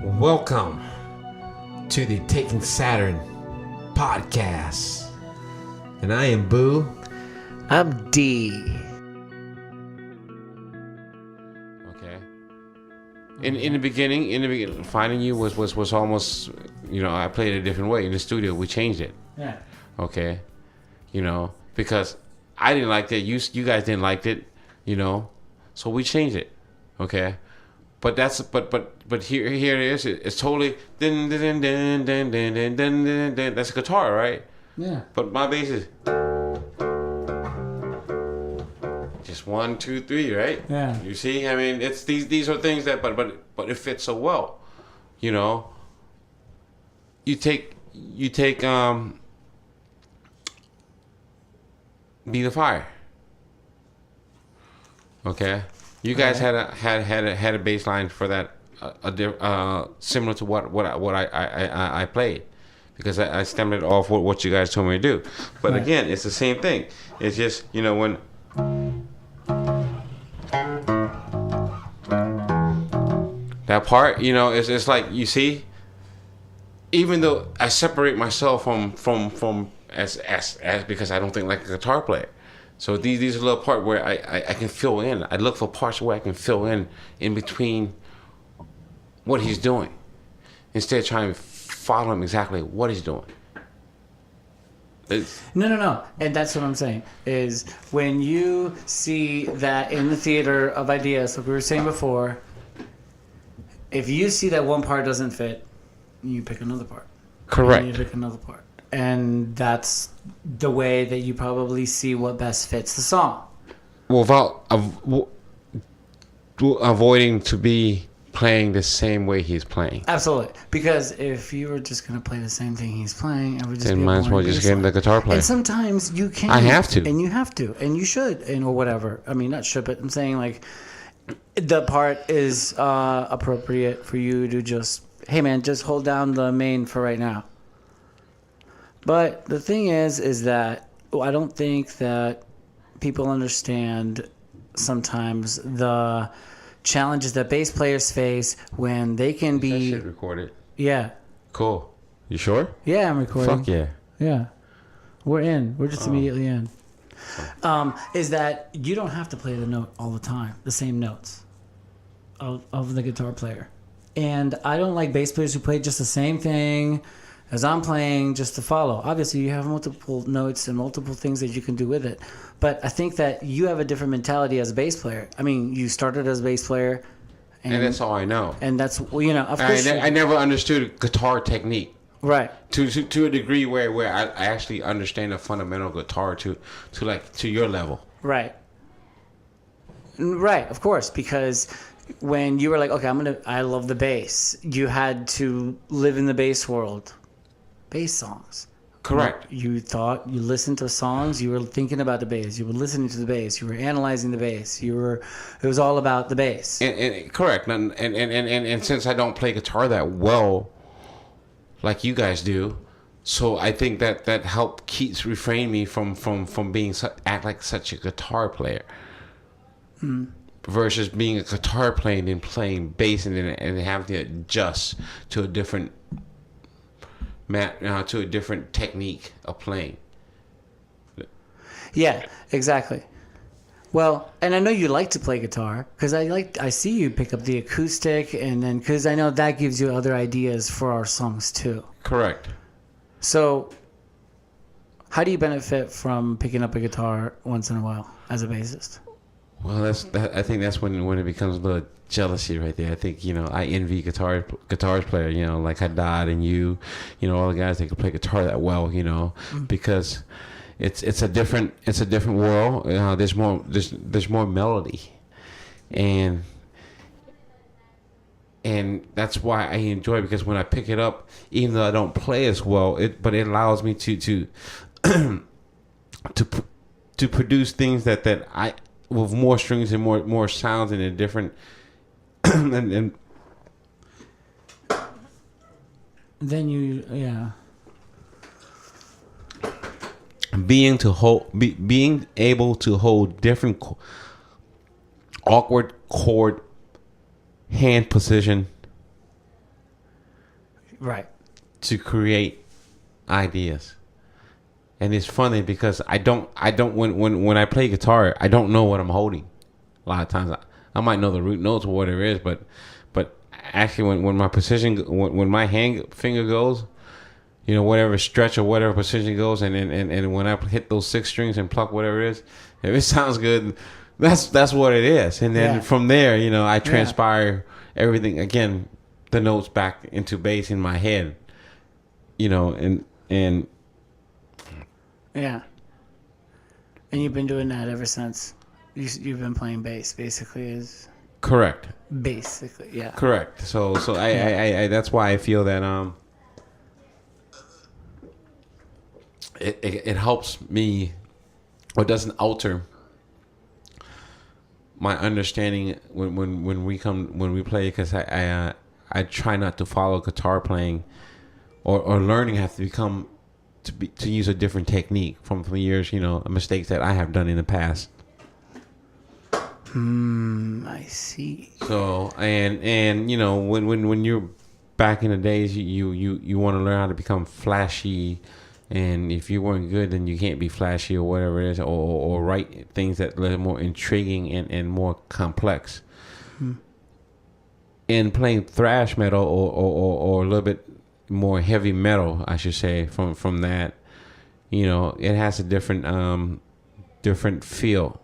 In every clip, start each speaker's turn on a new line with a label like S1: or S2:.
S1: Welcome to the Taking Saturn podcast. And I am Boo.
S2: I'm D.
S3: Okay. In the beginning, finding you was almost, I played it a different way in the studio. We changed it.
S2: Yeah.
S3: Okay. Because I didn't like that. You guys didn't like it. So we changed it. Okay. But here it is. It's totally din din din din din din din din din. That's a guitar, right?
S2: Yeah.
S3: But my bass is just 1, 2, 3, right?
S2: Yeah.
S3: You see, I mean, it's these are things that, but it fits so well. You take Be the Fire. Okay. You guys had a bass line for that, similar to what I played, because I stemmed it off what you guys told me to do. But again, it's the same thing. It's just when that part, it's like, you see, even though I separate myself from as because I don't think like a guitar player. So these are little parts where I can fill in. I look for parts where I can fill in between what he's doing, instead of trying to follow him exactly what he's doing.
S2: No. And that's what I'm saying, is when you see that in the theater of ideas, like we were saying before, if you see that one part doesn't fit, you pick another part.
S3: Correct.
S2: You pick another part. And that's the way that you probably see what best fits the song.
S3: Without avoiding to be playing the same way he's playing.
S2: Absolutely. Because if you were just going to play the same thing he's playing, it would just
S3: then
S2: be
S3: might as well just get him the guitar player.
S2: And sometimes you can.
S3: I have to.
S2: And you have to. And you should. Or whatever. I mean, not should, but I'm saying, like, the part is appropriate for you to just, hey, man, just hold down the main for right now. But the thing is that I don't think that people understand sometimes the challenges that bass players face when they can be...
S3: That shit recorded.
S2: Yeah.
S3: Cool. You sure?
S2: Yeah, I'm recording.
S3: Fuck yeah.
S2: Yeah. We're in. We're just immediately in. Is that you don't have to play the note all the time, the same notes of the guitar player. And I don't like bass players who play just the same thing as I'm playing just to follow. Obviously, you have multiple notes and multiple things that you can do with it. But I think that you have a different mentality as a bass player. I mean, you started as a bass player.
S3: And that's all I know.
S2: And that's, of course.
S3: I never understood guitar technique.
S2: Right.
S3: To a degree where I actually understand the fundamental guitar to your level.
S2: Right. Right, of course. Because when you were like, okay, I love the bass, you had to live in the bass world. Bass songs.
S3: Correct.
S2: You listened to songs, you were thinking about the bass, you were listening to the bass, you were analyzing the bass, it was all about the bass.
S3: And correct. And since I don't play guitar that well like you guys do, so I think that keeps refraining me from being act like such a guitar player. Versus being a guitar player and playing bass and having to adjust to a different to a different technique of playing.
S2: Yeah, exactly. Well, and I know you like to play guitar because I see you pick up the acoustic, and then because I know that gives you other ideas for our songs too.
S3: Correct.
S2: So, how do you benefit from picking up a guitar once in a while as a bassist?
S3: Well, I think that's when it becomes a little jealousy right there. I think I envy guitars player, like Haddad and you, all the guys that can play guitar that well, because it's a different world. There's more melody, and that's why I enjoy it, because when I pick it up, even though I don't play as well, it allows me to produce things that I, with more strings and more sounds and a different and
S2: then
S3: being able to hold different awkward chord hand position
S2: Right.
S3: to create ideas. And it's funny because I don't when I play guitar, I don't know what I'm holding. A lot of times I might know the root notes or whatever it is, but actually when my precision, when my hand finger goes, you know, whatever stretch or whatever precision goes, and when I hit those 6 strings and pluck whatever it is, if it sounds good, that's what it is. And then from there, you know, I transpire everything again, the notes back into bass in my head, you know, and
S2: yeah. And you've been doing that ever since you've been playing bass, basically. Is
S3: correct.
S2: Basically, yeah.
S3: Correct. So I that's why I feel that it helps me, or doesn't alter my understanding when we play, because I try not to follow guitar playing or learning have to become to use a different technique from the years, you know, mistakes that I have done in the past.
S2: I see.
S3: So and you know, when you're back in the days, you want to learn how to become flashy, and if you weren't good, then you can't be flashy or whatever it is, or write things that are more intriguing and more complex. And playing thrash metal or a little bit more heavy metal, I should say, from that, you know, it has a different feel,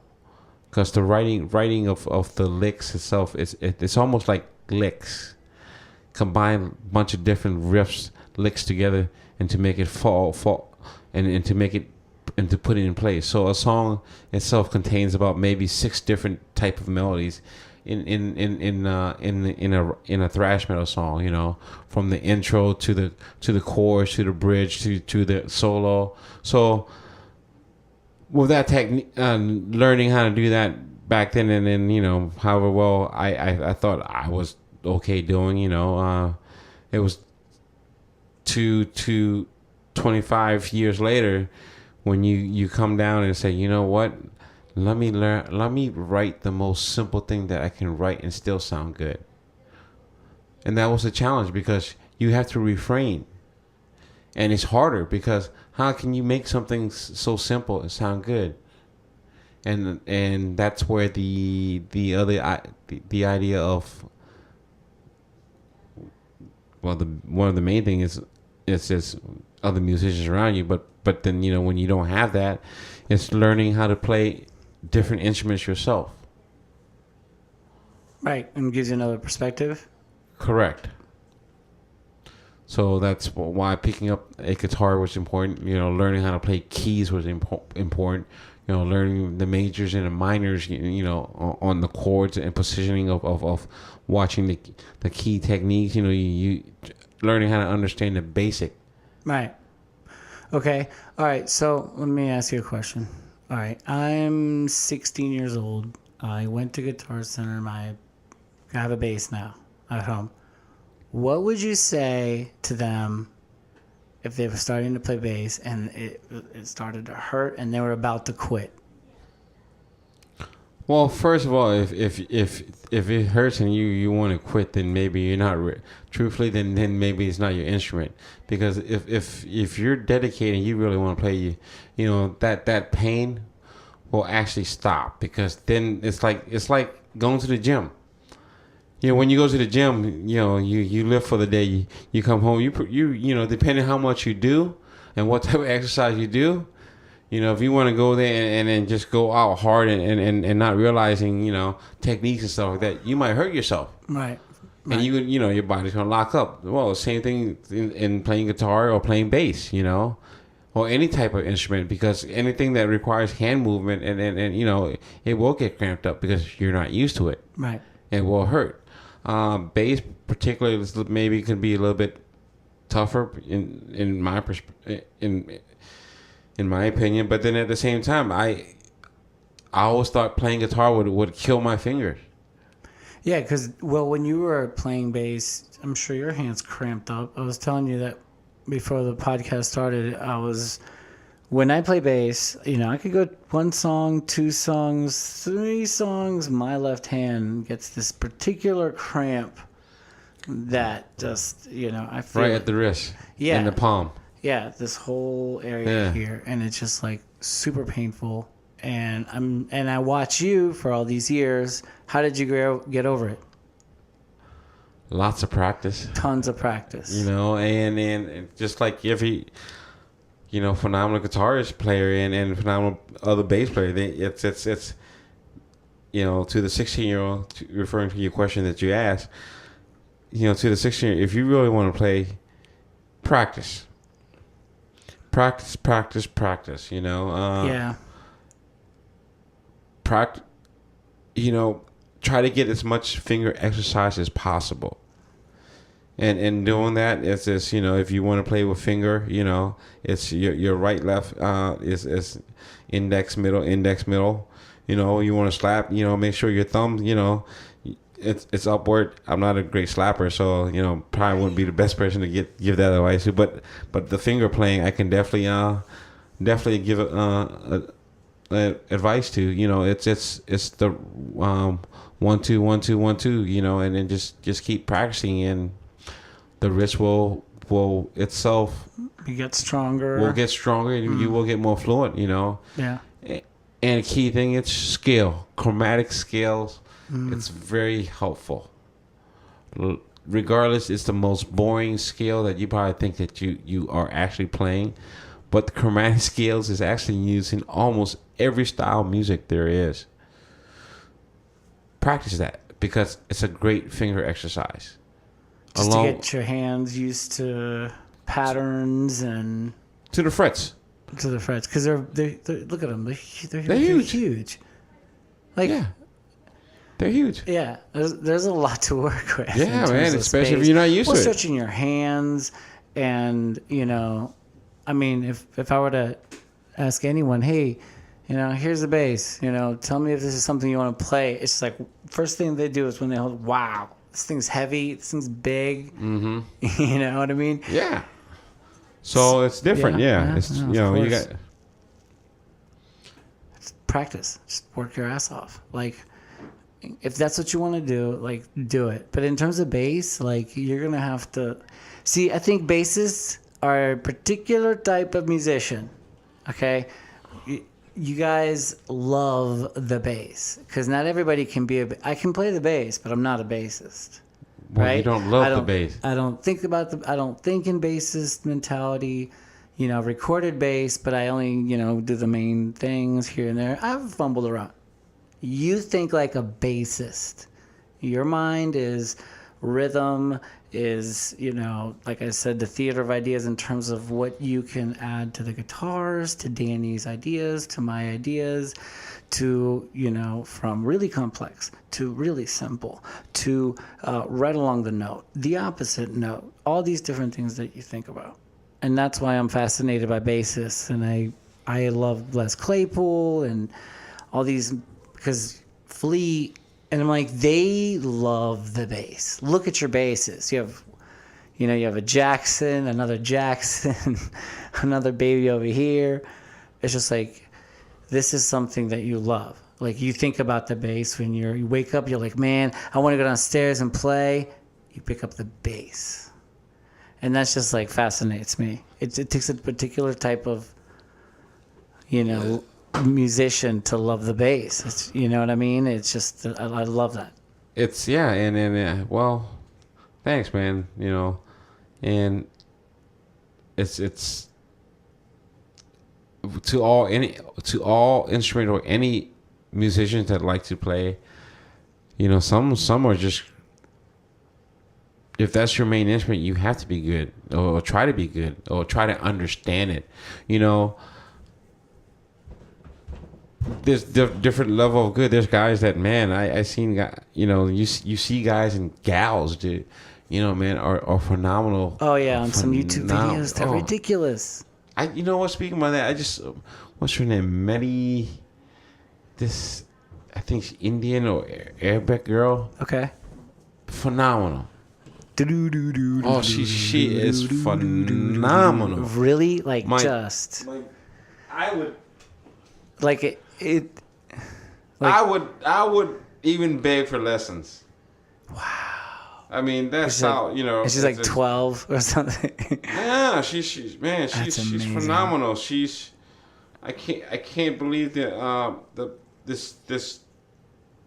S3: because the writing of the licks itself it's almost like licks combine a bunch of different riffs, licks together, and to make it fall and to make it and to put it in place. So a song itself contains about maybe 6 different type of melodies in a thrash metal song, you know, from the intro to the chorus to the bridge to the solo. So with that technique, learning how to do that back then, and then, you know, however well I thought I was okay doing, you know, it was to 25 years later when you come down and say, you know what, let me write the most simple thing that I can write and still sound good. And that was a challenge, because you have to refrain, and it's harder because how can you make something so simple and sound good? And that's where the idea of, well, one of the main things is just other musicians around you, but then, you know, when you don't have that, it's learning how to play different instruments yourself.
S2: Right, and gives you another perspective.
S3: Correct. So that's why picking up a guitar was important. You know, learning how to play keys was important. You know, learning the majors and the minors, you know, on the chords and positioning of watching the key techniques. You know, you learning how to understand the basic.
S2: Right. Okay. All right. So let me ask you a question. All right. I'm 16 years old. I went to Guitar Center. I have a bass now at home. What would you say to them if they were starting to play bass and it started to hurt and they were about to quit?
S3: Well, first of all, if it hurts and you want to quit, then maybe you're not truthfully. Then maybe it's not your instrument. Because if you're dedicated and you really want to play, you know, that pain will actually stop. Because then it's like going to the gym. You know, when you go to the gym, you know, you live for the day. You come home. You know, depending on how much you do and what type of exercise you do. You know, if you want to go there and then just go out hard and not realizing, you know, techniques and stuff like that, you might hurt yourself.
S2: Right.
S3: And you know, your body's going to lock up. Well, same thing in playing guitar or playing bass, you know, or any type of instrument, because anything that requires hand movement and you know, it will get cramped up because you're not used to it.
S2: Right.
S3: It will hurt. Bass particularly maybe can be a little bit tougher in my in my opinion, but then at the same time, I always thought playing guitar would kill my fingers.
S2: Yeah, because, well, when you were playing bass, I'm sure your hands cramped up. I was telling you that before the podcast started. When I play bass, you know, I could go 1 song, 2 songs, 3 songs. My left hand gets this particular cramp that just, I feel
S3: Right at the wrist.
S2: Yeah.
S3: In the palm.
S2: Yeah, this whole area here, and it's just like super painful. And I watch you for all these years. How did you get over it?
S3: Lots of practice.
S2: Tons of practice.
S3: And just like every, phenomenal guitarist player and phenomenal other bass player, it's to the 16-year-old, referring to your question that you asked, to the 16-year-old, if you really want to play, practice. Practice,
S2: Yeah.
S3: Practice, try to get as much finger exercise as possible. And doing that, it's this, if you want to play with finger, it's your right, left, is index, middle. You want to slap, make sure your thumb, it's upward. I'm not a great slapper, so probably wouldn't be the best person to give that advice to. But the finger playing, I can definitely give advice to. It's the 1 2 1 2 1 2. And then just keep practicing, and the wrist will itself.
S2: You get stronger.
S3: Will get stronger, and you will get more fluent.
S2: Yeah.
S3: And key thing, it's scale, chromatic scales. It's very helpful. Regardless, it's the most boring scale that you probably think that you are actually playing. But the chromatic scales is actually used in almost every style of music there is. Practice that, because it's a great finger exercise.
S2: Just to get your hands used to patterns and...
S3: To the frets.
S2: To the frets. Because they're look at them. They're huge. Like...
S3: Yeah. They're huge.
S2: Yeah, there's a lot to work with.
S3: Yeah, man, especially if you're not used to it.
S2: Stretching your hands, and if I were to ask anyone, hey, here's the bass, tell me if this is something you want to play. It's just like first thing they do is when they hold, wow, this thing's heavy, this thing's big. Mm-hmm. You know what I mean?
S3: Yeah. So it's different. Yeah. It's you got.
S2: It's practice. Just work your ass off. Like. If that's what you want to do, do it. But in terms of bass, you're going to have to... See, I think bassists are a particular type of musician, okay? You guys love the bass, because not everybody can be I can play the bass, but I'm not a bassist,
S3: well,
S2: right?
S3: You don't love the bass.
S2: I don't think in bassist mentality, recorded bass, but I only, do the main things here and there. I've fumbled around. You think like a bassist. Your mind is rhythm, is, like I said, the theater of ideas in terms of what you can add to the guitars, to Danny's ideas, to my ideas, to, from really complex to really simple, to right along the note, the opposite note, all these different things that you think about. And that's why I'm fascinated by bassists, and I love Les Claypool and all these... Because Flea, and I'm like, they love the bass. Look at your basses. You have a Jackson, another Jackson, another baby over here. It's just like, this is something that you love. Like, you think about the bass when you wake up, you're like, man, I want to go downstairs and play. You pick up the bass. And that's just fascinates me. It takes a particular type of, musician to love the bass. It's, you know what I mean? It's just, I love that.
S3: It's well, thanks, man. And it's to all instrument or any musicians that like to play. Some are just, if that's your main instrument, you have to be good, or try to be good, or try to understand it. There's different level of good. There's guys that, man, I seen guys, you see guys and gals, dude, man, are phenomenal.
S2: Oh yeah, on some YouTube videos, they're ridiculous.
S3: Speaking about that, I just, what's her name, Mehdi, I think she's Indian or Arabic girl.
S2: Okay.
S3: Phenomenal. Oh, she is phenomenal.
S2: Really?
S3: I would.
S2: I
S3: would even beg for lessons.
S2: Wow.
S3: I mean, that's
S2: She's
S3: how,
S2: like,
S3: you know.
S2: And she's like 12 or something.
S3: Yeah, she's
S2: amazing.
S3: phenomenal. I can't believe that this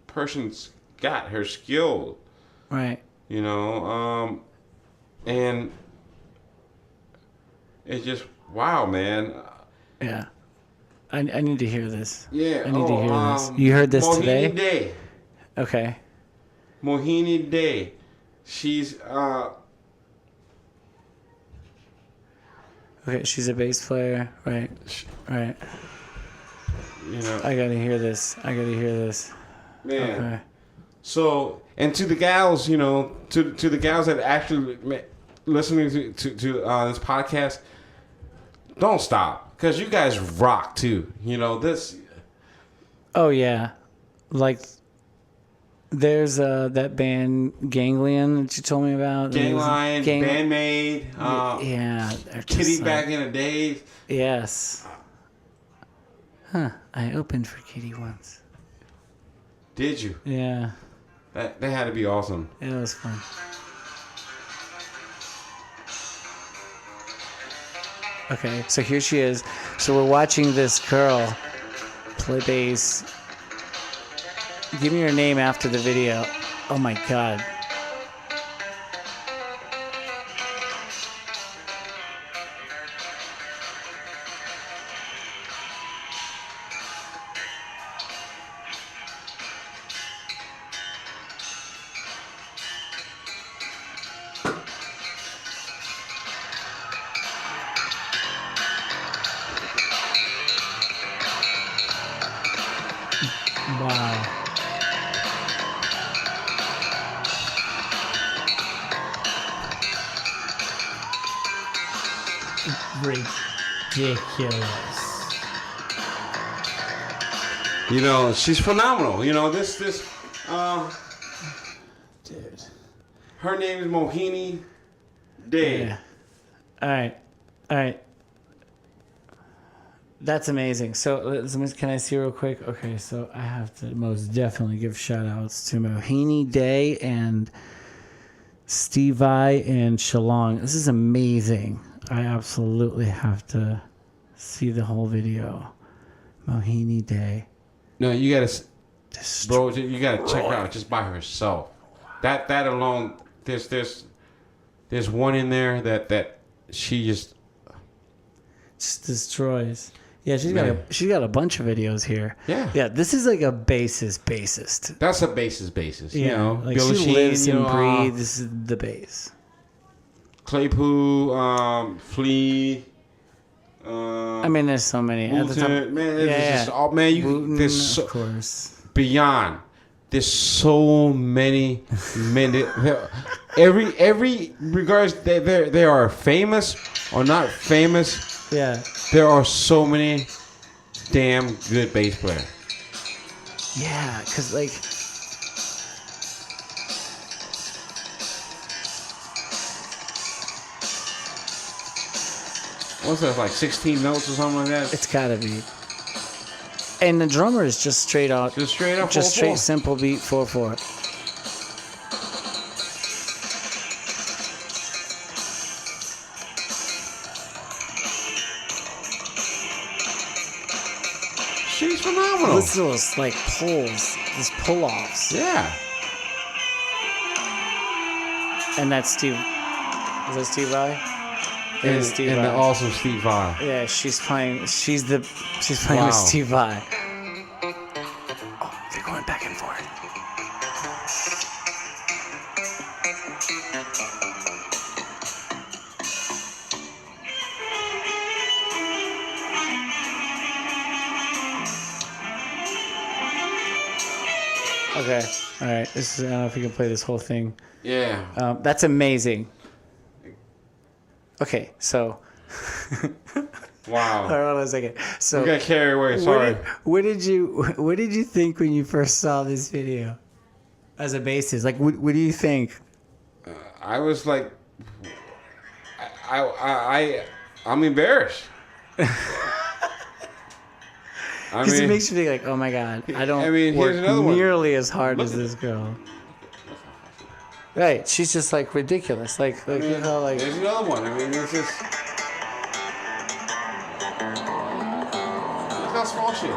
S3: person's got her skill.
S2: Right.
S3: You know, and it's just wow, man.
S2: Yeah. I need to hear this.
S3: Yeah.
S2: I need to hear this. You heard this
S3: Mohini
S2: today?
S3: Day.
S2: Okay.
S3: Mohini Day. She's
S2: Okay, she's a bass player. Right. Right.
S3: you know,
S2: I gotta hear this.
S3: man.
S2: Okay.
S3: So, and to the gals, you know, to the gals that actually listening to this podcast, don't stop, because you guys rock too. You know this.
S2: Oh yeah, like there's that band Ganglion that you told me about.
S3: Gangline, Bandmate,
S2: yeah, they're
S3: Kitty
S2: just
S3: back
S2: like,
S3: in the days.
S2: yes. Huh? I opened for Kitty once.
S3: Did you?
S2: Yeah,
S3: That had to be awesome.
S2: it was fun. Okay, so here she is. So we're watching this girl play bass. Give me your name after the video. Oh my god. Wow. Ridiculous.
S3: You know, she's phenomenal. You know this
S2: Dude.
S3: her name is Mohini Day.
S2: Yeah. All right. That's amazing. So can I see real quick? Okay, so I have to most definitely give shout outs to Mohini Day and Steve I and Shalong. This is amazing. I absolutely have to see the whole video. Mohini Day.
S3: No, you gotta, bro. You gotta check her out just by herself. That alone, there's one in there that she just
S2: destroys. Yeah, she's
S3: Man.
S2: got a bunch of videos here.
S3: Yeah.
S2: Yeah, this is like a bassist.
S3: that's a basis.
S2: Yeah,
S3: You know,
S2: like
S3: Billie
S2: she
S3: Sheen,
S2: lives
S3: you
S2: and
S3: know,
S2: breathes. This is the bass.
S3: Claypool, Flea.
S2: I mean, there's so many. At the top,
S3: Wooten, man, it's
S2: yeah,
S3: just all man.
S2: Wooten,
S3: There's so,
S2: of course.
S3: beyond. There's so many men. Every regards they are famous or not famous.
S2: Yeah,
S3: There are so many damn good bass players.
S2: yeah, because like,
S3: What's that, like 16 notes or something like that?
S2: it's gotta be. And the drummer is just straight out,
S3: Just straight up,
S2: just
S3: 4/4.
S2: straight simple beat 4/4.
S3: She's phenomenal.
S2: Listen to those like pulls, these pull-offs,
S3: Yeah.
S2: and that's Steve. Is that Steve I? It
S3: And,
S2: is Steve
S3: and
S2: I.
S3: the awesome Steve Vai.
S2: Yeah, she's playing. She's playing
S3: Wow.
S2: with Steve Vai. Oh, they're going back and forth. Okay, all right. This is. I don't know if you can play this whole thing.
S3: Yeah.
S2: That's amazing. Okay, so.
S3: Wow.
S2: Hold on a second. So.
S3: We got carried away. Sorry.
S2: What did you think when you first saw this video? As a bassist, like what do you think?
S3: I was like, I'm embarrassed.
S2: Because it makes you think like, oh my god, I don't
S3: I mean, here's
S2: work
S3: another one.
S2: nearly as hard as this girl. Right. She's just like ridiculous. Like you know, like
S3: There's another one. I mean, it's just. Look how small she is.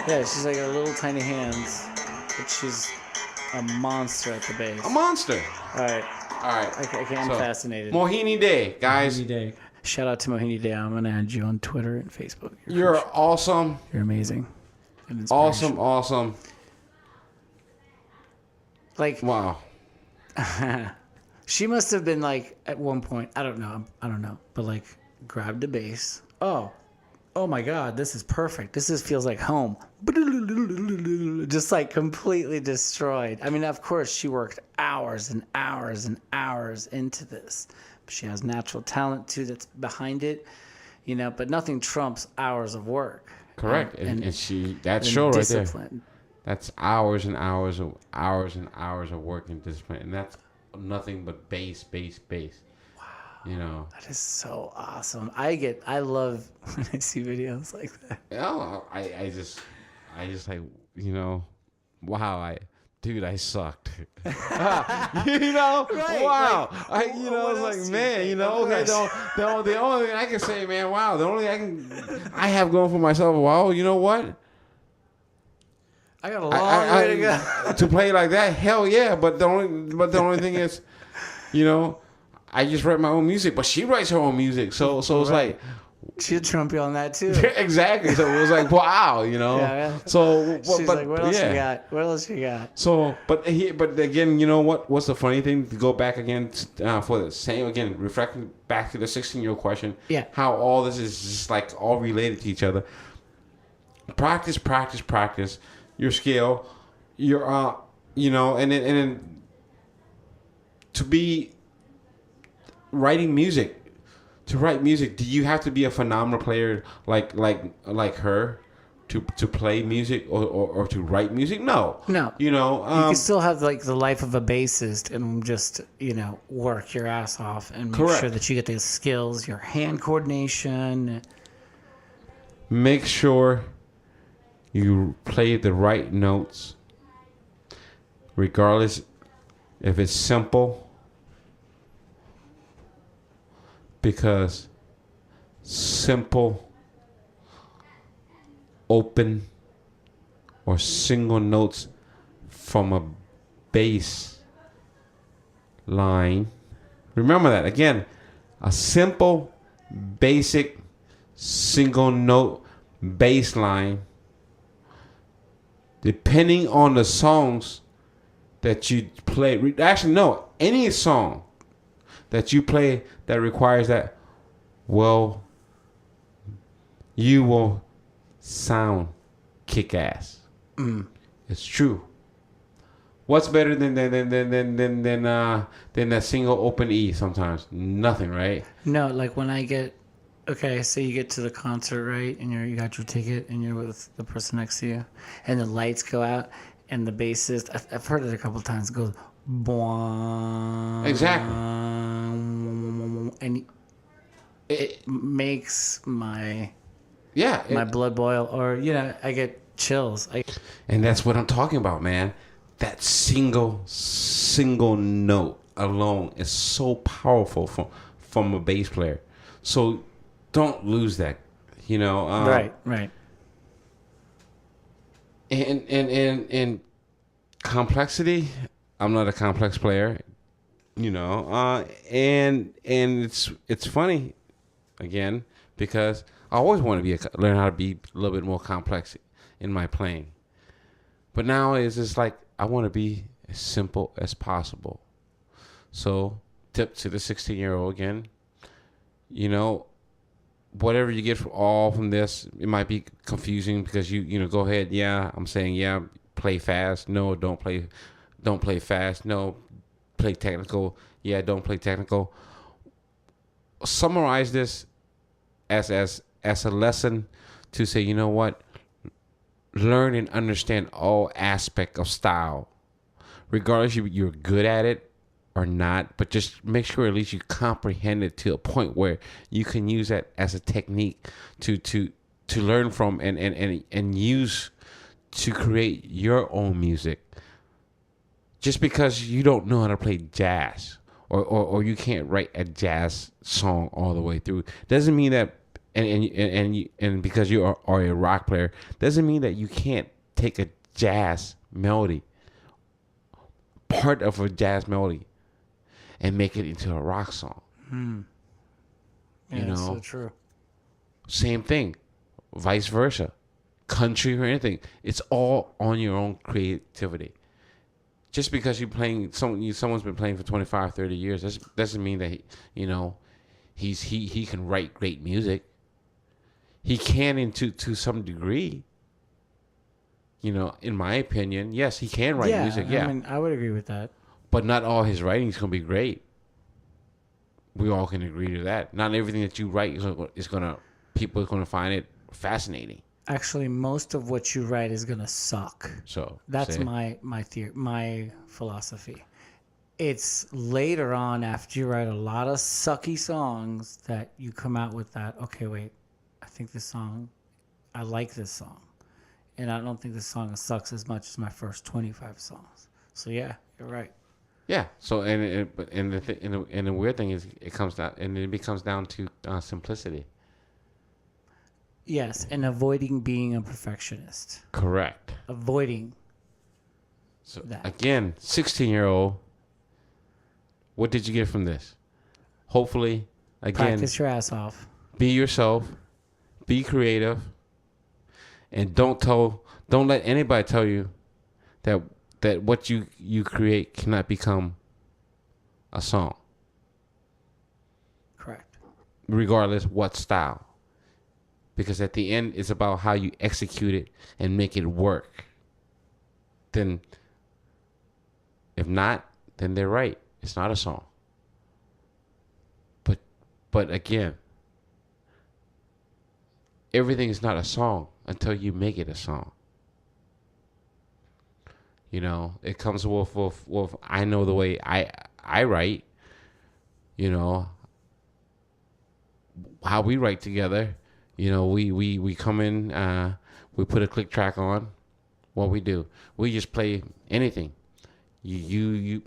S2: yeah, she's like got little tiny hands, but she's a monster at the bass.
S3: A monster.
S2: All right.
S3: All right.
S2: Okay, I'm fascinated.
S3: Mohini Day, guys.
S2: Mohini Day. Shout out to Mohini Day. I'm gonna add you on Twitter and Facebook.
S3: You're awesome.
S2: You're amazing. And inspirational.
S3: Awesome.
S2: Like
S3: Wow.
S2: she must have been like at one point. I don't know, but like grabbed a bass. Oh my God, this is perfect. Feels like home. Just like completely destroyed. I mean, of course, she worked hours and hours and hours into this. She has natural talent too that's behind it, you know, but nothing trumps hours of work.
S3: Correct. And that show right there.
S2: Discipline.
S3: That's hours and hours of work and discipline. And that's nothing but bass. Wow. You know.
S2: That is so awesome. I love when I see videos like that.
S3: Yeah, I just like, you know, wow, I sucked. You know,
S2: Right,
S3: wow.
S2: like,
S3: I was
S2: what
S3: like,
S2: else do you
S3: man,
S2: think?
S3: you know,
S2: Of
S3: okay,
S2: course.
S3: the only thing I can say, man, wow, the only thing I have going for myself, wow, you know what?
S2: I got a long way to go.
S3: To play like that, hell yeah. But the only thing is, you know, I just write my own music, but she writes her own music, so it's like.
S2: She'll trump you on that too.
S3: Exactly. So it was like, wow, you know.
S2: Yeah.
S3: So,
S2: She's like, what else you got? What else you got?
S3: So, but again, you know what? What's the funny thing? To go back again for the same again, reflecting back to the 16-year-old question.
S2: Yeah.
S3: How all this is just like all related to each other. Practice your skill, your you know, and then to be writing music. To write music, do you have to be a phenomenal player like her to play music or to write music? No. You know,
S2: you can still have like the life of a bassist and just, you know, work your ass off and make sure that you get those skills, your hand coordination.
S3: Make sure you play the right notes, regardless if it's simple. Because simple, open, or single notes from a bass line. Remember that. Again, a simple, basic, single note bass line. Depending on the songs that you play. Actually, no. Any song that you play that requires that, well, you will sound kick-ass. It's true. What's better than that single open E sometimes? Nothing, right?
S2: No, like when I get, okay, so you get to the concert, right, and you got your ticket and you're with the person next to you, and the lights go out, and the bassist, I've heard it a couple of times, goes, boing.
S3: Exactly.
S2: And it makes my
S3: my
S2: blood boil, or, you know, I get chills.
S3: And that's what I'm talking about, man. That single note alone is so powerful from a bass player. So don't lose that, you know.
S2: Right.
S3: And complexity. I'm not a complex player, you know. And it's funny, again, because I always want to learn how to be a little bit more complex in my playing. But now it's just like I want to be as simple as possible. So, tip to the 16-year-old again, you know, whatever you get from this, it might be confusing because you know, go ahead, yeah, I'm saying, yeah, play fast. No, don't play fast. No, play technical. Yeah, don't play technical. Summarize this as a lesson to say, you know what? Learn and understand all aspect of style, regardless if you're good at it or not. But just make sure at least you comprehend it to a point where you can use that as a technique to learn from and use to create your own music. just because you don't know how to play jazz or you can't write a jazz song all the way through doesn't mean that and because you are a rock player doesn't mean that you can't take a jazz melody, part of a jazz melody, and make it into a rock song.
S2: Yeah,
S3: You know,
S2: so true.
S3: same thing, vice versa, country or anything. It's all on your own creativity. Just because you're playing, someone's been playing for 25, 30 years, doesn't mean that he can write great music. He can to some degree. You know, in my opinion, yes, he can write music. Yeah,
S2: I mean, I would agree with that.
S3: but not all his writing is gonna be great. We all can agree to that. Not everything that you write is gonna people are gonna find it fascinating.
S2: Actually, most of what you write is gonna suck.
S3: So
S2: That's
S3: say-
S2: my theory, my philosophy. It's later on after you write a lot of sucky songs that you come out with that. Okay, wait, I think this song, I like this song, and I don't think this song sucks as much as my first 25 songs. So yeah, you're right.
S3: Yeah. So and the weird thing is it comes down and it becomes down to simplicity.
S2: Yes, and avoiding being a perfectionist.
S3: Correct.
S2: Avoiding.
S3: So
S2: That.
S3: again, 16-year-old. What did you get from this? Hopefully, again,
S2: Practice your ass off.
S3: be yourself, be creative, and don't let anybody tell you that what you create cannot become a song,
S2: Correct.
S3: regardless what style. Because at the end, it's about how you execute it and make it work. Then, if not, then they're right. It's not a song. But again, everything is not a song until you make it a song. You know, it comes with I know the way I write. You know, how we write together. You know, we come in, we put a click track on. What we do, we just play anything. You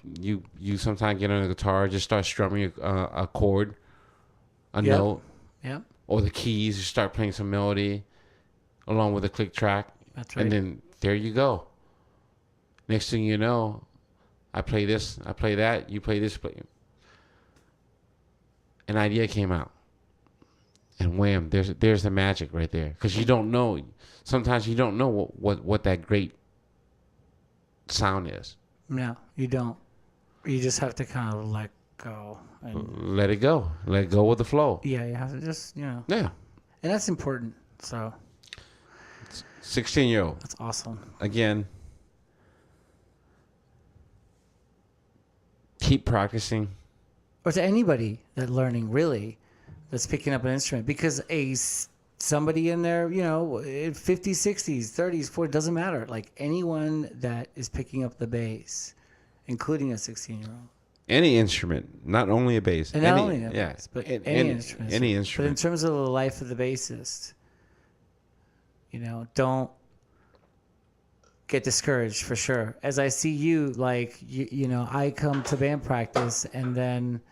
S3: sometimes get on the guitar, just start strumming a chord, a
S2: Yep.
S3: note,
S2: Yep.
S3: or the keys. You start playing some melody, along with a click track,
S2: That's right.
S3: and then there you go. Next thing you know, I play this, I play that, you play this, an idea came out. And wham, there's the magic right there. Because you don't know. Sometimes you don't know what that great sound is.
S2: No, you don't. You just have to kind of let go. And
S3: Let it go. Let it go with the flow.
S2: yeah, you have to just,
S3: Yeah.
S2: and that's important. So
S3: 16-year-old.
S2: that's awesome.
S3: Again, keep practicing.
S2: Or to anybody that learning really, that's picking up an instrument, because somebody in their, in 50s, 60s, 30s, 40s, doesn't matter. Like anyone that is picking up the bass, including a 16-year-old.
S3: Any instrument, not only a bass.
S2: And not only a bass, but any instrument.
S3: Any
S2: But in
S3: instrument.
S2: terms of the life of the bassist, don't get discouraged for sure. As I see you, like, I come to band practice and then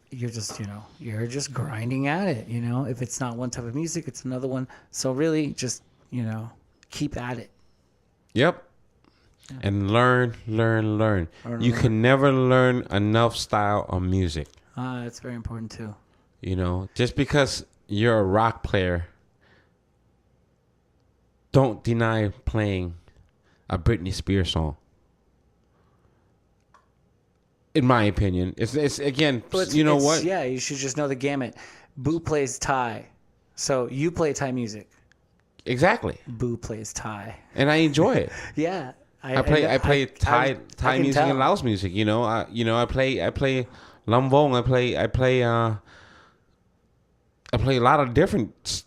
S2: you're just grinding at it. If it's not one type of music, it's another one. So really just, keep at it.
S3: Yep. And learn. You can never learn enough style of music.
S2: That's very important too.
S3: Just because you're a rock player, don't deny playing a Britney Spears song. In my opinion, it's again, what?
S2: Yeah, you should just know the gamut. Boo plays Thai, so you play Thai music.
S3: Exactly.
S2: Boo plays Thai.
S3: And I enjoy it.
S2: Yeah,
S3: I play Thai
S2: can
S3: music
S2: tell.
S3: and Laos music. I play lambong. I play a lot of different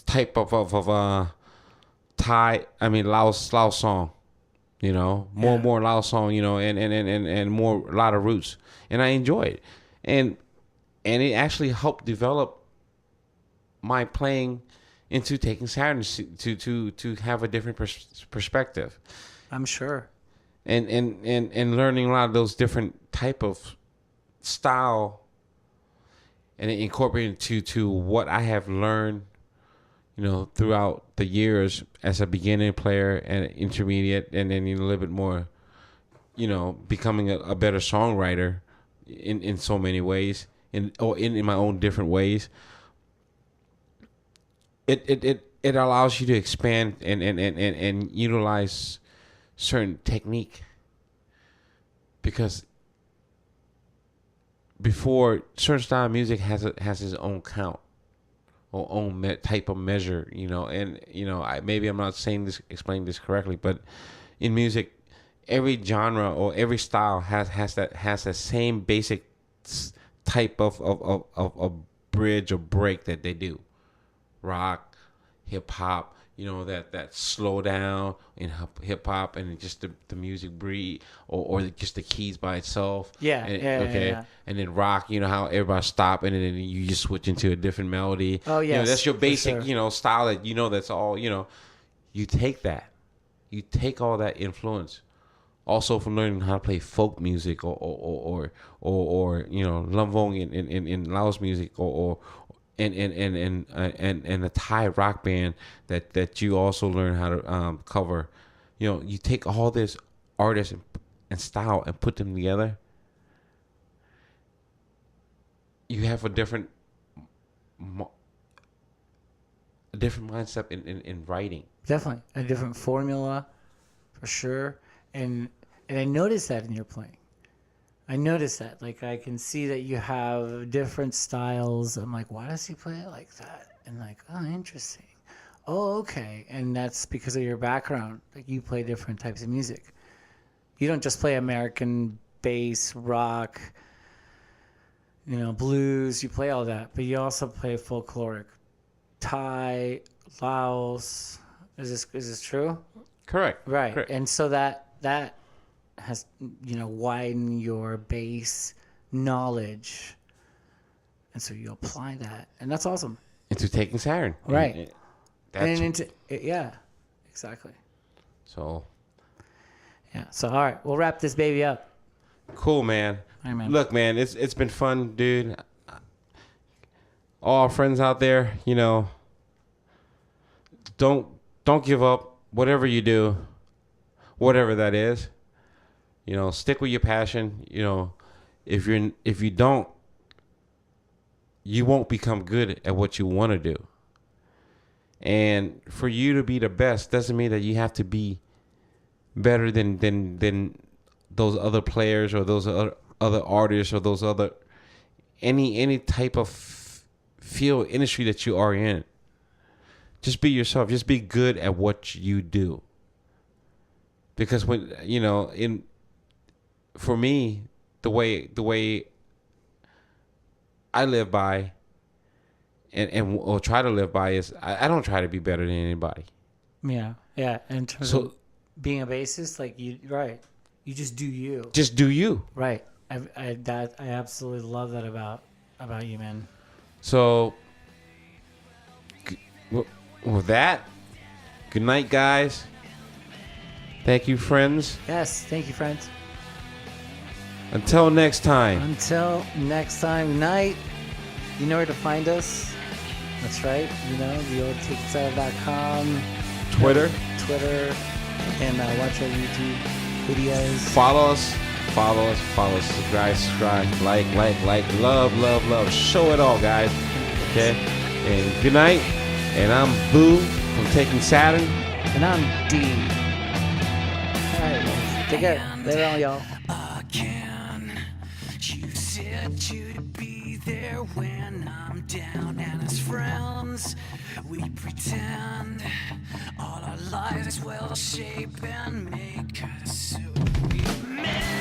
S3: type of Thai. I mean Laos song. More Laos song. And more a lot of roots. And I enjoy it, and it actually helped develop my playing into taking Saturn to have a different perspective.
S2: I'm sure.
S3: and learning a lot of those different type of style and incorporating to what I have learned, throughout the years as a beginning player and intermediate, and then a little bit more, becoming a better songwriter in so many ways, in my own different ways. It allows you to expand and utilize certain technique, because before, certain style of music has its own count or own type of measure, maybe I'm not explaining this correctly, but in music, every genre or every style has that same basic type of bridge or break that they do. Rock, hip hop, that slow down in hip hop, and just the music breathe, or just the keys by itself.
S2: Yeah,
S3: yeah. And then rock, how everybody stop, and then you just switch into a different melody.
S2: Oh yeah,
S3: that's your basic,
S2: sure.
S3: Style that that's all. You take all that influence, also from learning how to play folk music or Lamvong in Laos music or and a Thai rock band that you also learn how to cover. You take all this artists and style and put them together. You have a different mindset in writing.
S2: Definitely a different formula, for sure. And I noticed that in your playing. I noticed that. Like, I can see that you have different styles. I'm like, why does he play it like that? And like, oh, interesting. Oh, okay. And that's because of your background. Like, you play different types of music. You don't just play American bass, rock, blues. You play all that, but you also play folkloric, Thai, Laos. Is this true?
S3: Correct.
S2: Right.
S3: Correct.
S2: And so that has widened your base knowledge, and so you apply that, and that's awesome.
S3: Into Taking Saturn,
S2: right?
S3: That's
S2: yeah, exactly.
S3: So,
S2: yeah. So all right, we'll wrap this baby up.
S3: Cool, man.
S2: All right, man.
S3: Look, man, it's been fun, dude. All our friends out there, don't give up. Whatever you do, whatever that is. Stick with your passion. If you don't, you won't become good at what you want to do. And for you to be the best doesn't mean that you have to be better than those other players or those other artists or those other any type of field industry that you are in. Just be yourself. Just be good at what you do. Because when for me, the way I live by or try to live by is I don't try to be better than anybody.
S2: Yeah. In terms of being a bassist, like you just do you.
S3: Just do you.
S2: Right. I absolutely love that about you, man.
S3: So with that, good night, guys. Thank you, friends.
S2: Yes, thank you, friends.
S3: Until next time.
S2: Night. You know where to find us. That's right. The old ticketsale.com.
S3: Twitter.
S2: And watch our YouTube videos.
S3: Follow us. Subscribe. Like. Love. Show it all, guys. Okay? And good night. And I'm Boo from Taking Saturn.
S2: And I'm D. All right, take care. Later on, y'all. You said you'd be there when I'm down, and as friends, we pretend all our lives will shape and make us who we meant.